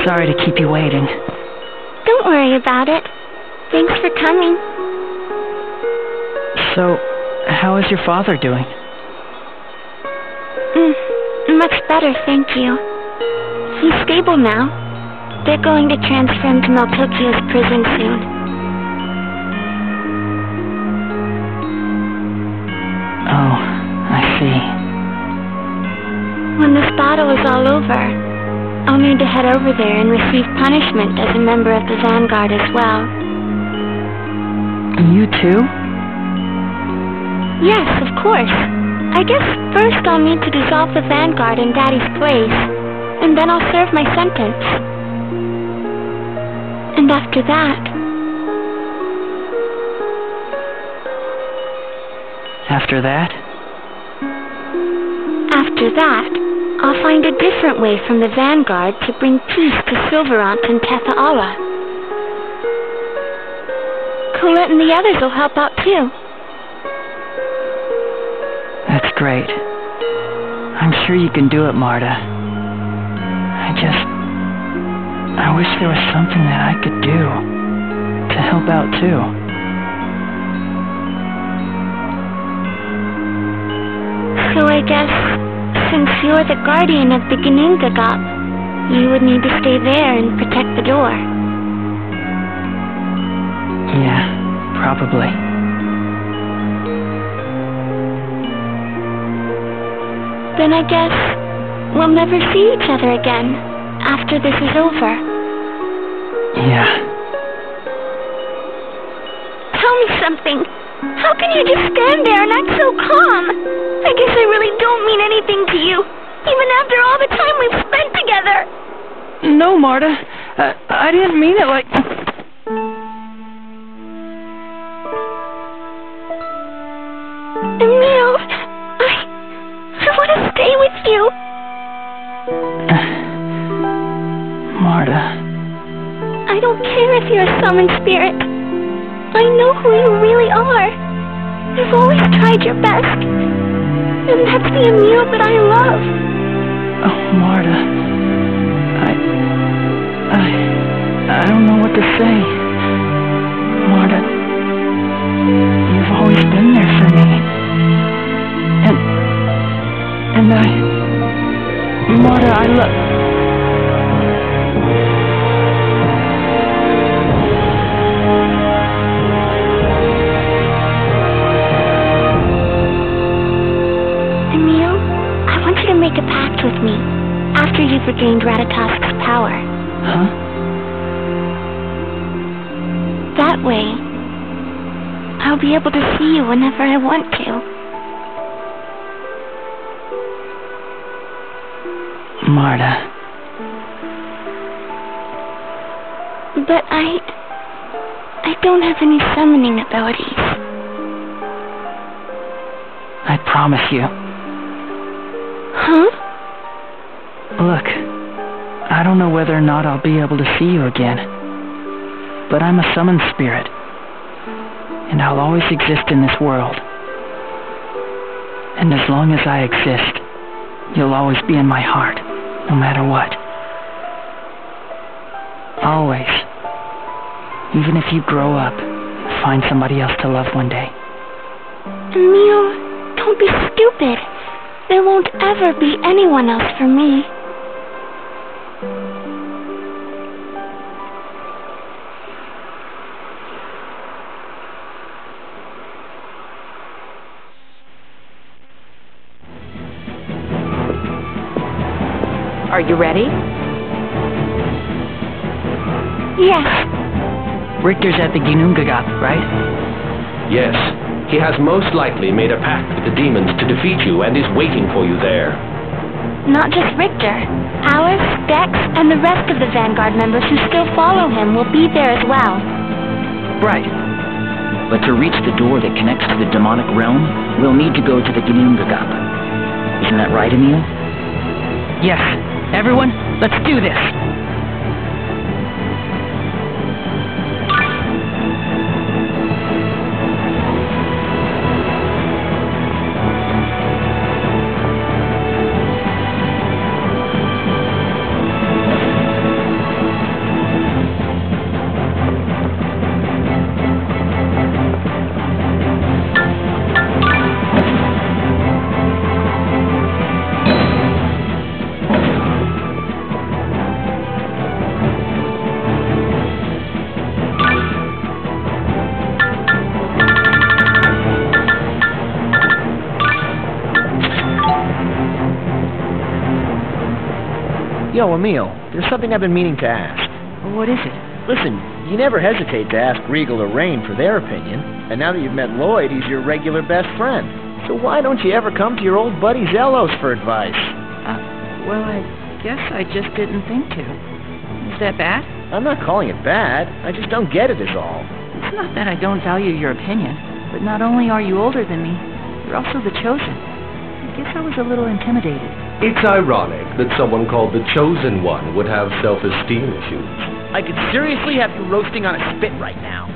sorry to keep you waiting. Don't worry about it. Thanks for coming. So, how is your father doing? Much better, thank you. He's stable now. They're going to transfer him to Meltokyo's prison soon. Oh, I see. When this battle is all over, I'll need to head over there and receive punishment as a member of the Vanguard as well. You too? Yes, of course. I guess first I'll need to dissolve the Vanguard in Daddy's place, and then I'll serve my sentence. And after that... After that? After that, I'll find a different way from the Vanguard to bring peace to Silverant and Tetha'ala. Colette and the others will help out too. That's great. I'm sure you can do it, Marta. I wish there was something that I could do to help out too. So I guess, since you're the guardian of the Ginnungagap, you would need to stay there and protect the door. Yeah, probably. Then I guess we'll never see each other again after this is over. Yeah. Tell me something. How can you just stand there and act so calm? I guess I really don't mean anything to you, even after all the time we've spent together. No, Marta. I didn't mean it like... Emil, I want to stay with you. Marta. I don't care if you're a summoned spirit. I know who you really are. You've always tried your best. And that's the Emil that I love. Oh, Marta. I don't know what to say. Marta, you've always been there for me. And Marta, I love... Emil, I want you to make a pact with me after you've regained Ratatosk's power. Huh? That way, I'll be able to see you whenever I want to. Marta. But I don't have any summoning abilities. I promise you. Huh? Look, I don't know whether or not I'll be able to see you again, but I'm a summoned spirit, and I'll always exist in this world. And as long as I exist, you'll always be in my heart, no matter what. Always. Even if you grow up and find somebody else to love one day. Emil, don't be stupid. There won't ever be anyone else for me. Are you ready? Yes. Richter's at the Ginnungagap, right? Yes. He has most likely made a pact with the demons to defeat you and is waiting for you there. Not just Richter. Alice, Dex, and the rest of the Vanguard members who still follow him will be there as well. Right. But to reach the door that connects to the demonic realm, we'll need to go to the Ginnungagap. Isn't that right, Emil? Yes. Everyone, let's do this! Yo, Emil, there's something I've been meaning to ask. What is it? Listen, you never hesitate to ask Regal or Rain for their opinion, and now that you've met Lloyd, he's your regular best friend. So why don't you ever come to your old buddy Zelos for advice? Well, I guess I just didn't think to. Is that bad? I'm not calling it bad. I just don't get it is all. It's not that I don't value your opinion, but not only are you older than me, you're also the Chosen. I guess I was a little intimidated. It's ironic that someone called the Chosen One would have self-esteem issues. I could seriously have you roasting on a spit right now.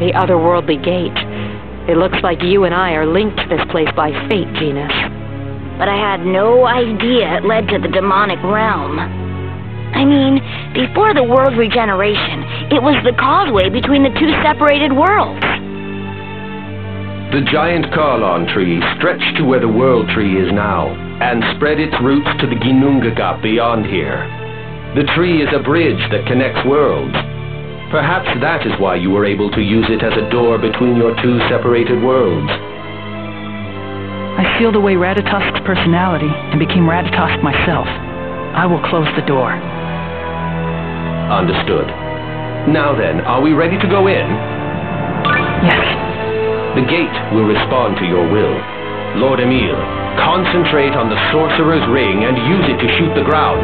The otherworldly gate. It looks like you and I are linked to this place by fate, Genus. But I had no idea it led to the demonic realm. I mean, before the world regeneration, it was the causeway between the two separated worlds. The giant Carlon tree stretched to where the World Tree is now, and spread its roots to the Ginnungagap beyond here. The tree is a bridge that connects worlds. Perhaps that is why you were able to use it as a door between your two separated worlds. I sealed away Ratatosk's personality and became Ratatosk myself. I will close the door. Understood. Now then, are we ready to go in? Yes. The gate will respond to your will. Lord Emil, concentrate on the Sorcerer's Ring and use it to shoot the ground.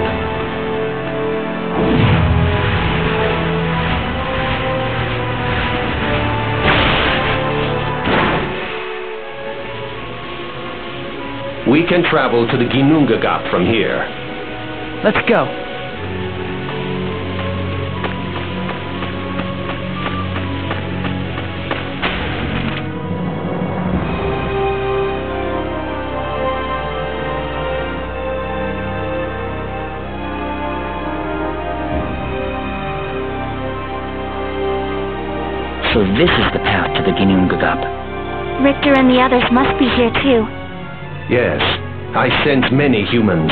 We can travel to the Ginnungagap from here. Let's go. So this is the path to the Ginnungagap. Richter and the others must be here too. Yes, I sense many humans,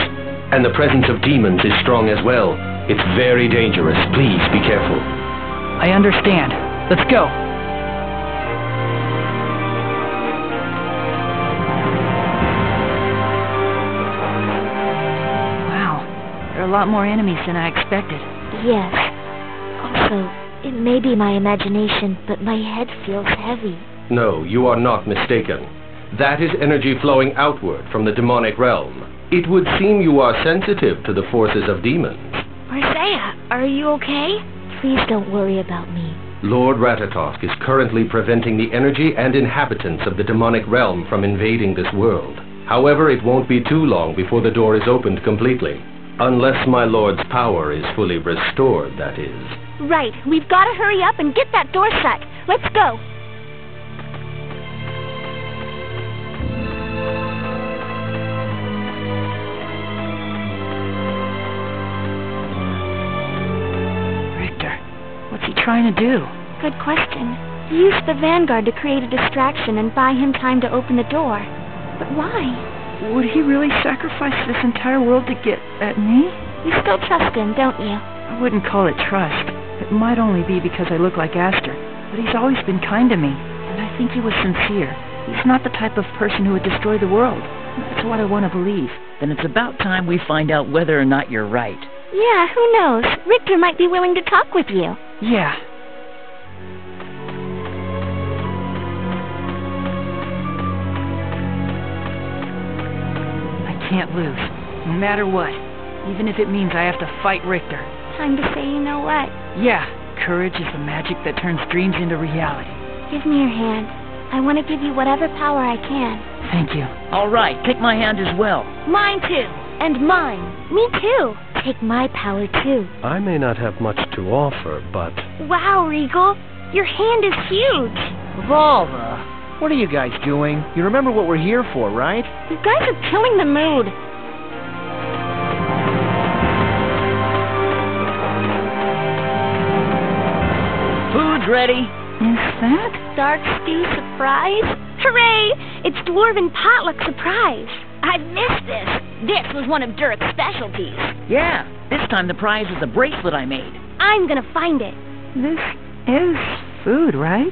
and the presence of demons is strong as well. It's very dangerous. Please be careful. I understand. Let's go. Wow, there are a lot more enemies than I expected. Yes. Also, it may be my imagination, but my head feels heavy. No, you are not mistaken. That is energy flowing outward from the demonic realm. It would seem you are sensitive to the forces of demons. Marseille, are you okay? Please don't worry about me. Lord Ratatosk is currently preventing the energy and inhabitants of the demonic realm from invading this world. However, it won't be too long before the door is opened completely. Unless my lord's power is fully restored, that is. Right, we've got to hurry up and get that door shut. Let's go. Trying to do? Good question. He used the Vanguard to create a distraction and buy him time to open the door. But why? Would he really sacrifice this entire world to get at me? You still trust him, don't you? I wouldn't call it trust. It might only be because I look like Aster. But he's always been kind to me, and I think he was sincere. He's not the type of person who would destroy the world. That's what I want to believe. Then it's about time we find out whether or not you're right. Yeah, who knows? Richter might be willing to talk with you. Yeah. I can't lose, no matter what. Even if it means I have to fight Richter. Time to say you know what. Yeah, courage is the magic that turns dreams into reality. Give me your hand. I want to give you whatever power I can. Thank you. All right, take my hand as well. Mine too. And mine. Me too. Take my power too. I may not have much to offer, but... Wow, Regal. Your hand is huge. Volva, what are you guys doing? You remember what we're here for, right? You guys are killing the mood. Food's ready. Is that? Dark stew surprise? Hooray! It's Dwarven potluck surprise. I've missed this. This was one of Durek's specialties. Yeah, this time the prize is a bracelet I made. I'm gonna find it. This is food, right?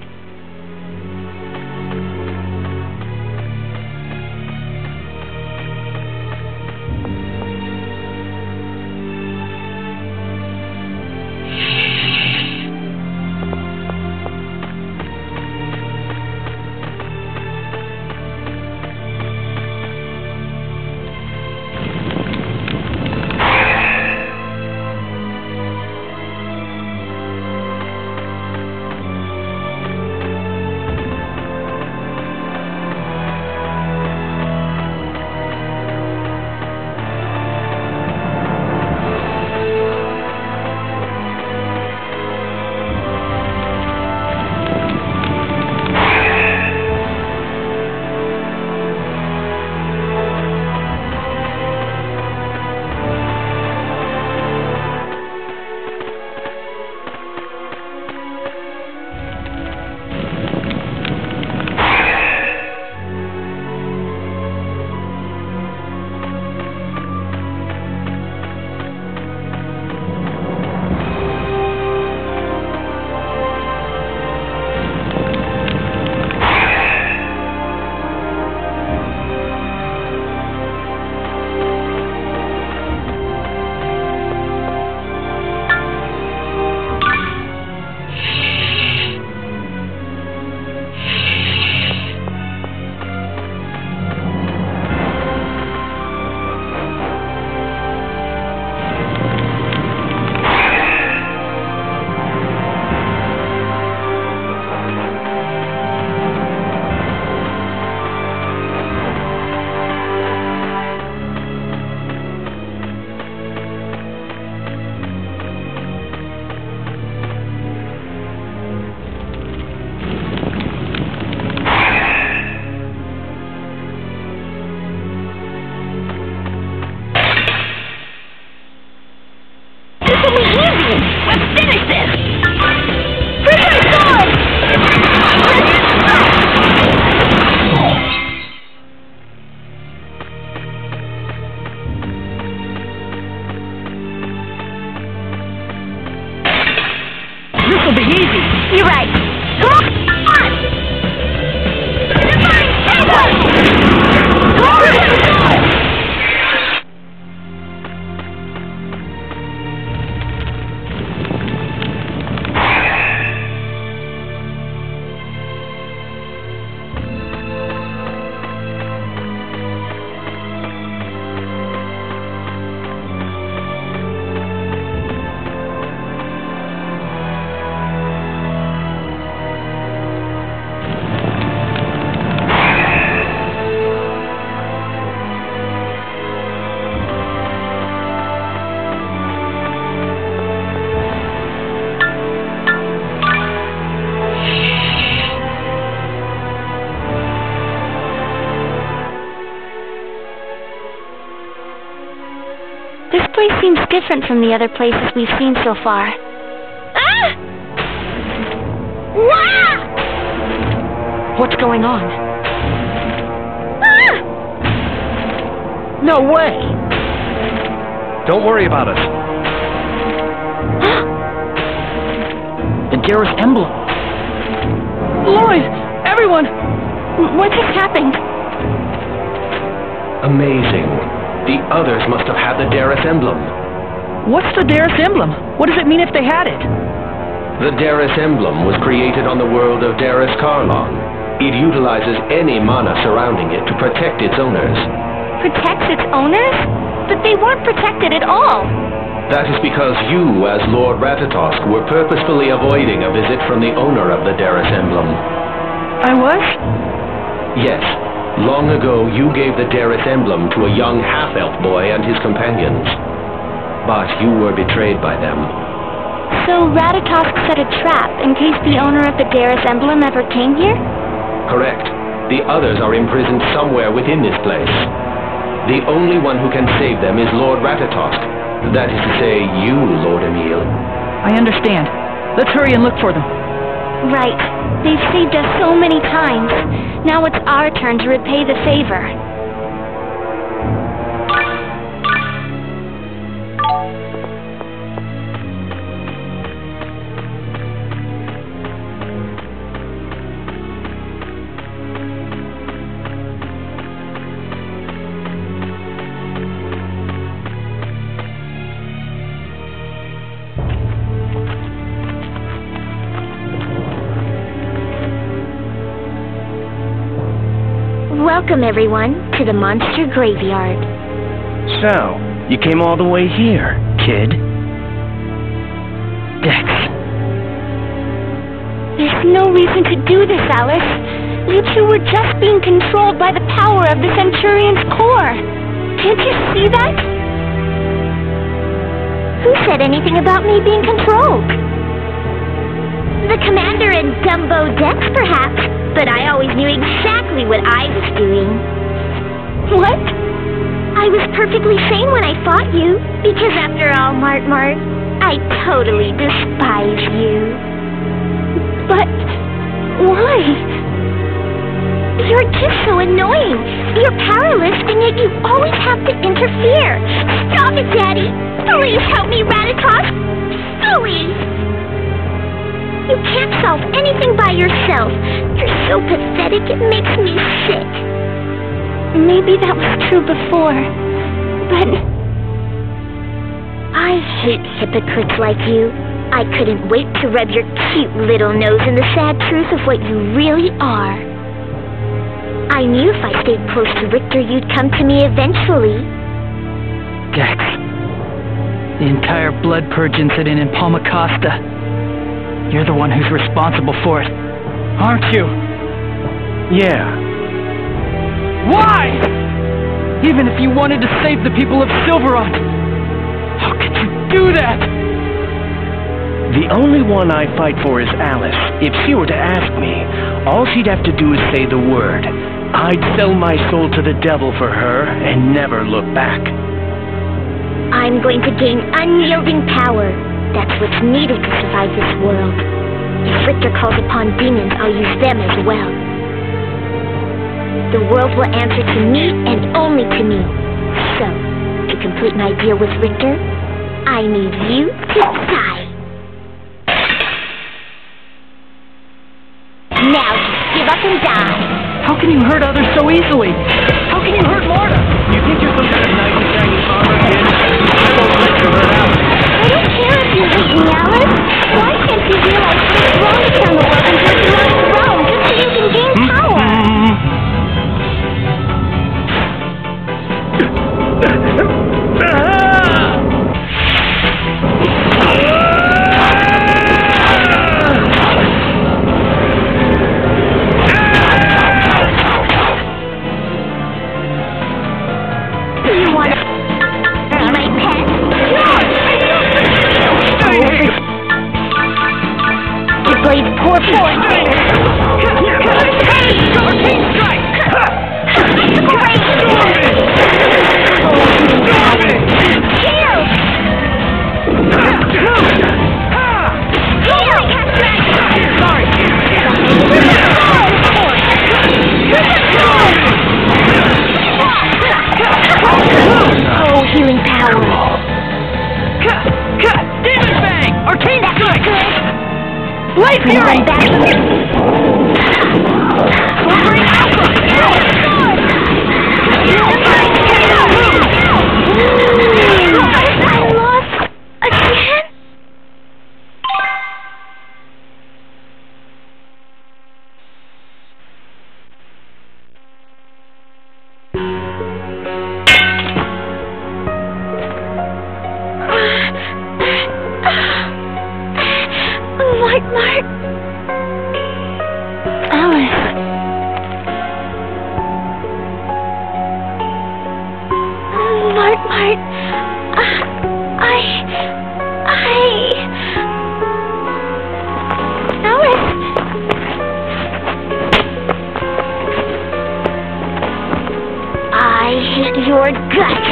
This place seems different from the other places we've seen so far. Ah! Wah! What's going on? Ah! No way! Don't worry about us. The Garrus emblem. Lloyd! Everyone! What just happened? Amazing. The others must have had the Garrus emblem. What's the Garrus emblem? What does it mean if they had it? The Garrus emblem was created on the world of Garrus Karlon. It utilizes any mana surrounding it to protect its owners. Protects its owners? But they weren't protected at all. That is because you, as Lord Ratatosk, were purposefully avoiding a visit from the owner of the Derris emblem. I was? Yes. Long ago, you gave the Derris emblem to a young half-elf boy and his companions. But you were betrayed by them. So Ratatosk set a trap in case the owner of the Derris emblem ever came here? Correct. The others are imprisoned somewhere within this place. The only one who can save them is Lord Ratatosk. That is to say, you, Lord Emil. I understand. Let's hurry and look for them. Right. They've saved us so many times. Now it's our turn to repay the favor. Welcome, everyone, to the Monster Graveyard. So, you came all the way here, kid? Dex. There's no reason to do this, Alice. You two were just being controlled by the power of the Centurion's core. Can't you see that? Who said anything about me being controlled? The commander and Dumbo Dex, perhaps, but I always knew exactly what I was doing. What? I was perfectly sane when I fought you, because after all, Mart, I totally despise you. But why? You're just so annoying. You're powerless, and yet you always have to interfere. Stop it, Daddy. Please help me, Ratatosk. Please. You can't solve anything by yourself. You're so pathetic, it makes me sick. Maybe that was true before, but I hate hypocrites like you. I couldn't wait to rub your cute little nose in the sad truth of what you really are. I knew if I stayed close to Richter, you'd come to me eventually. Dex. The entire blood purge incident in Palma Costa. You're the one who's responsible for it, aren't you? Yeah. Why? Even if you wanted to save the people of Silverot, how could you do that? The only one I fight for is Alice. If she were to ask me, all she'd have to do is say the word. I'd sell my soul to the devil for her and never look back. I'm going to gain unyielding power. That's what's needed to survive this world. If Richter calls upon demons, I'll use them as well. The world will answer to me and only to me. So, to complete my deal with Richter, I need you to die. Now just give up and die. How can you hurt others so easily? How can you hurt Marta? You think you're some kind of knight in shining armor, kid? I won't let you hurt Alice. I don't care if you hate me, Alice. Why can't you realize it's wrong to turn the world into a demonic realm just so you can gain power? You want to be my pet? Your blades pour forth. Oh, healing power. Demon Bang! Arcane Strike! Light Fury! Wolverine Alpha! I lost again? Mart. Alice. Mart. Alice. I hate your guts.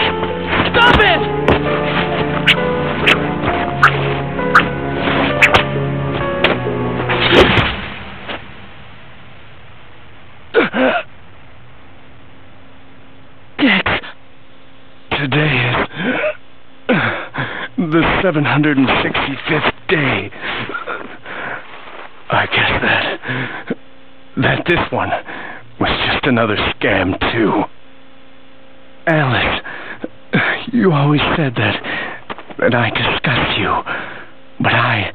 Stop it! Dex! Today is the 765th day. I guess that this one was just another scam, too. Alice, you always said that I disgust you, but I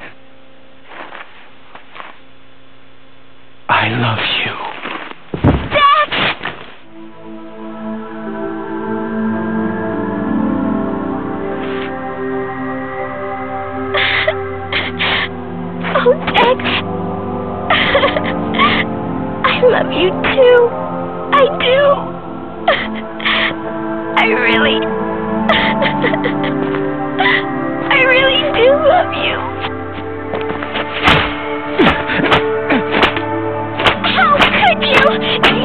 love you. Dex! Oh, Dex. I love you too. I do. I really do love you. How could you?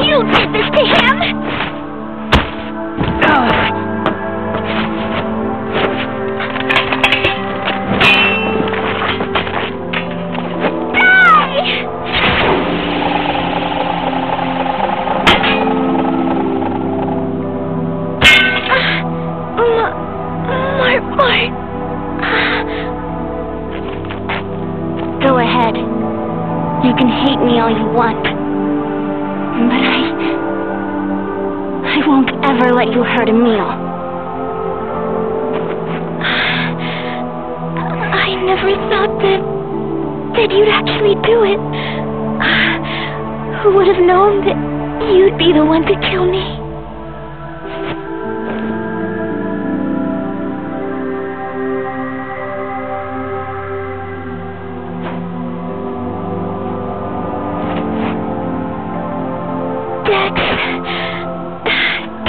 You did this to him. Alice! Mart. Go ahead. You can hate me all you want. But I won't ever let you hurt Emil. I never thought that you'd actually do it. Who would have known that you'd be the one to kill me?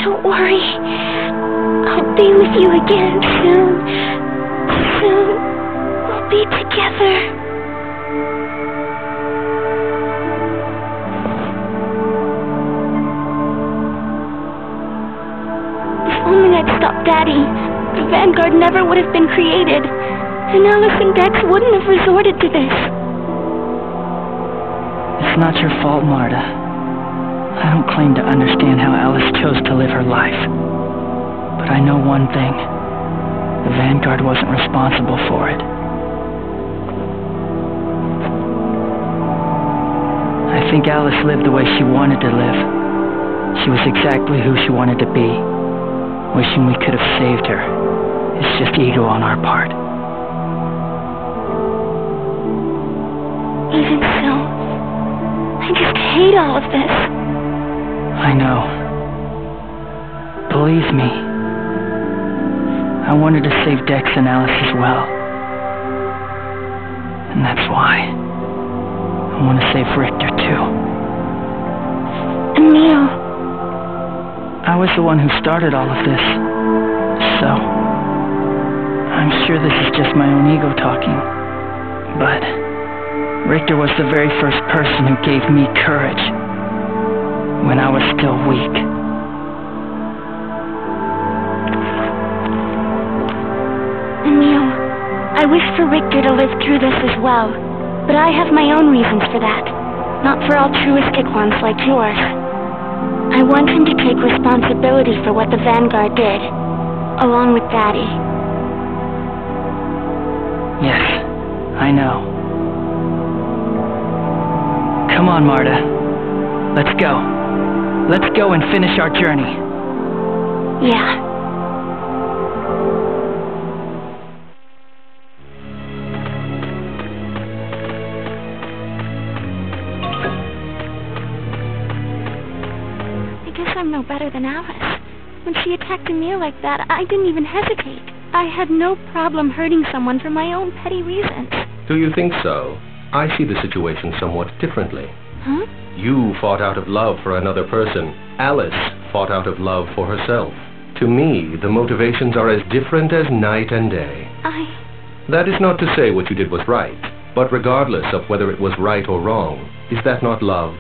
Don't worry. I'll be with you again soon. Soon. We'll be together. If only I'd stopped Daddy, the Vanguard never would have been created, and Alice and Dex wouldn't have resorted to this. It's not your fault, Marta. I don't claim to understand how Alice chose to live her life. But I know one thing. The Vanguard wasn't responsible for it. I think Alice lived the way she wanted to live. She was exactly who she wanted to be. Wishing we could have saved her. It's just ego on our part. Even so, I just hate all of this. I know. Believe me. I wanted to save Dex and Alice as well. And that's why. I want to save Richter too. Emil. I was the one who started all of this. So, I'm sure this is just my own ego talking. But Richter was the very first person who gave me courage. When I was still weak. Emil, I wish for Richter to live through this as well, but I have my own reasons for that, not for altruistic ones like yours. I want him to take responsibility for what the Vanguard did, along with Daddy. Yes, I know. Come on, Marta. Let's go. Let's go and finish our journey. Yeah. I guess I'm no better than Alice. When she attacked Emil like that, I didn't even hesitate. I had no problem hurting someone for my own petty reasons. Do you think so? I see the situation somewhat differently. Huh? You fought out of love for another person. Alice fought out of love for herself. To me, the motivations are as different as night and day. That is not to say what you did was right, but regardless of whether it was right or wrong, is that not love?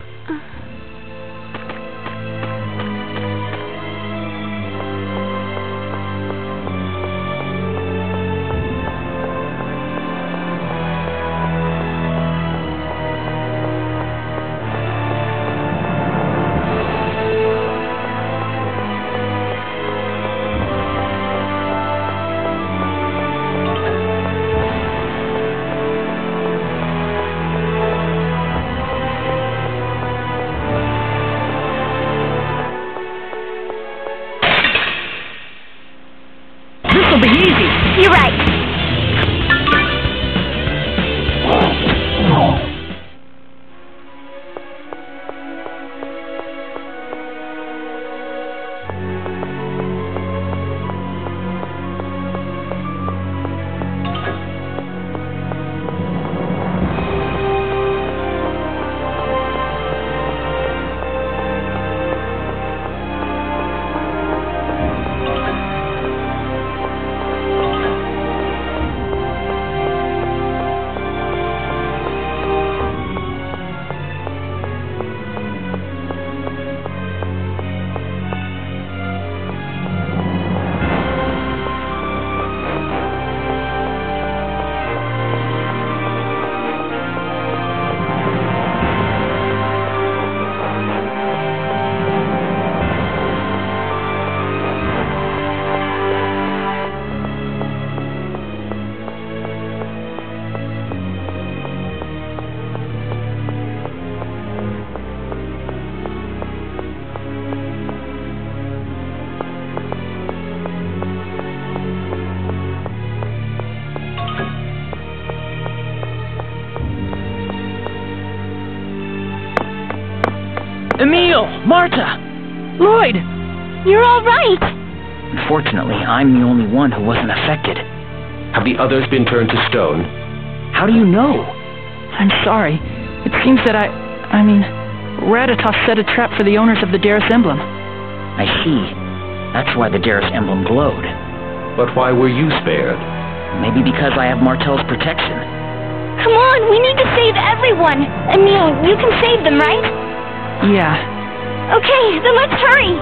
This'll be easy. You're right. Emil! Marta! Lloyd! You're all right. Unfortunately, I'm the only one who wasn't affected. Have the others been turned to stone? How do you know? I'm sorry. It seems that Ratatosk set a trap for the owners of the Darus emblem. I see. That's why the Darus emblem glowed. But why were you spared? Maybe because I have Martel's protection. Come on, we need to save everyone. Emil, you can save them, right? Yeah. Okay, then let's hurry.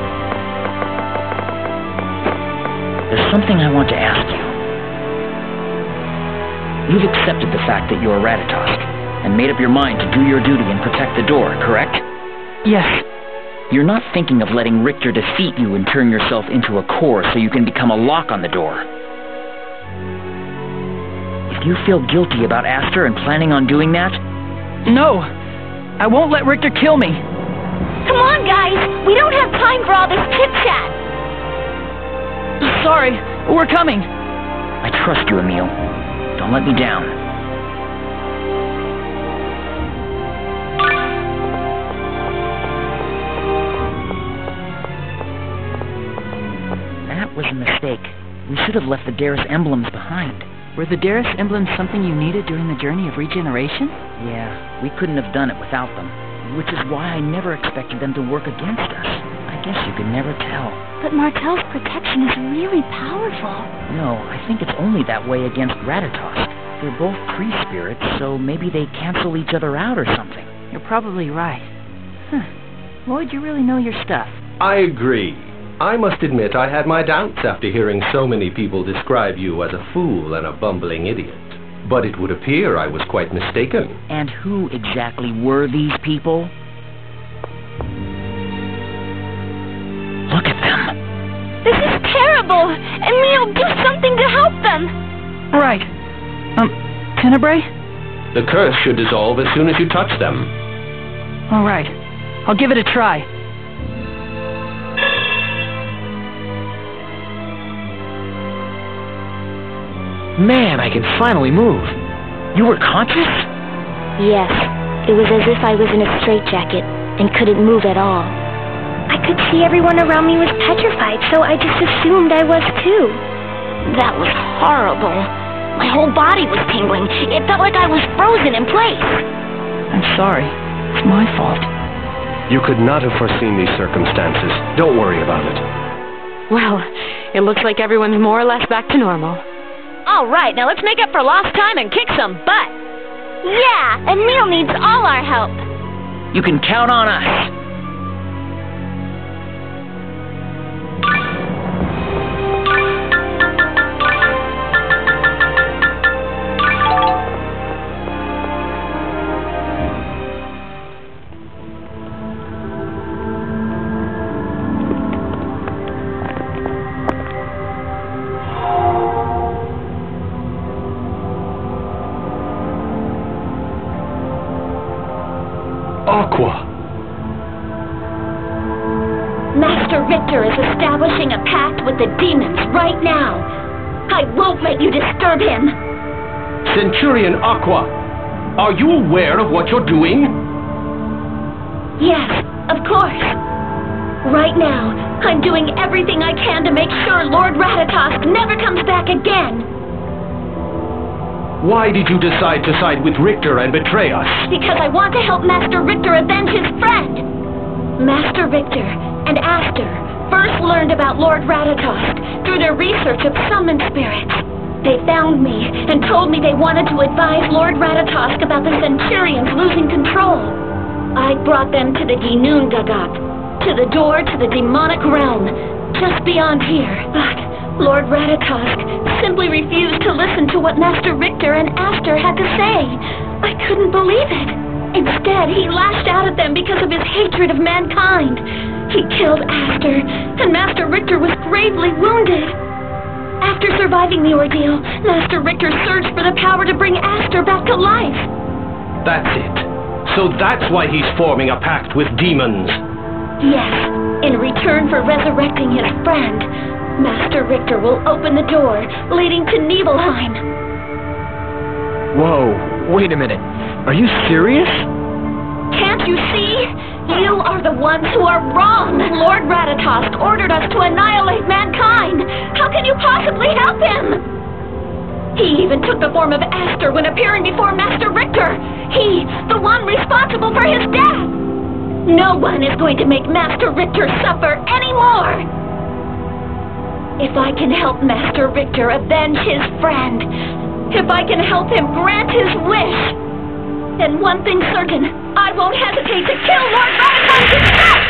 There's something I want to ask you. You've accepted the fact that you're Ratatosk, and made up your mind to do your duty and protect the door, correct? Yes. You're not thinking of letting Richter defeat you and turn yourself into a core so you can become a lock on the door. If you feel guilty about Aster and planning on doing that... No. I won't let Richter kill me. Come on, guys. We don't have time for all this chit-chat. Sorry. We're coming. I trust you, Emil. Don't let me down. That was a mistake. We should have left the Darus emblems behind. Were the Darus emblems something you needed during the journey of regeneration? Yeah, we couldn't have done it without them. Which is why I never expected them to work against us. I guess you could never tell. But Martel's protection is really powerful. No, I think it's only that way against Ratatosk. They're both tree-spirits, so maybe they cancel each other out or something. You're probably right. Lloyd, you really know your stuff. I agree. I must admit I had my doubts after hearing so many people describe you as a fool and a bumbling idiot. But it would appear I was quite mistaken. And who exactly were these people? Look at them. This is terrible. Emil, do something to help them. Right. Tenebrae? The curse should dissolve as soon as you touch them. All right. I'll give it a try. Man, I can finally move. You were conscious? Yes. It was as if I was in a straitjacket and couldn't move at all. I could see everyone around me was petrified, so I just assumed I was too. That was horrible. My whole body was tingling. It felt like I was frozen in place. I'm sorry. It's my fault. You could not have foreseen these circumstances. Don't worry about it. Well, it looks like everyone's more or less back to normal. All right, now let's make up for lost time and kick some butt. Yeah, and Neil needs all our help. You can count on us. Aqua! Master Richter is establishing a pact with the demons right now. I won't let you disturb him. Centurion Aqua, are you aware of what you're doing? Yes, of course. Right now, I'm doing everything I can to make sure Lord Ratatosk never comes back again. Why did you decide to side with Richter and betray us? Because I want to help Master Richter avenge his friend. Master Richter and Aster first learned about Lord Ratatosk through their research of summoned spirits. They found me and told me they wanted to advise Lord Ratatosk about the Centurions losing control. I brought them to the Ginnungagap, to the door to the demonic realm, just beyond here. But Lord Ratatosk simply refused to listen to what Master Richter and Aster had to say. I couldn't believe it. Instead, he lashed out at them because of his hatred of mankind. He killed Aster, and Master Richter was gravely wounded. After surviving the ordeal, Master Richter searched for the power to bring Aster back to life. That's it. So that's why he's forming a pact with demons. Yes, in return for resurrecting his friend, Master Richter will open the door leading to Nibelheim. Whoa, wait a minute. Are you serious? Can't you see? You are the ones who are wrong. Lord Ratatosk ordered us to annihilate mankind. How can you possibly help him? He even took the form of Aster when appearing before Master Richter. He, the one responsible for his death. No one is going to make Master Richter suffer anymore. If I can help Master Richter avenge his friend, if I can help him grant his wish, then one thing's certain, I won't hesitate to kill Lord Ratatosk himself!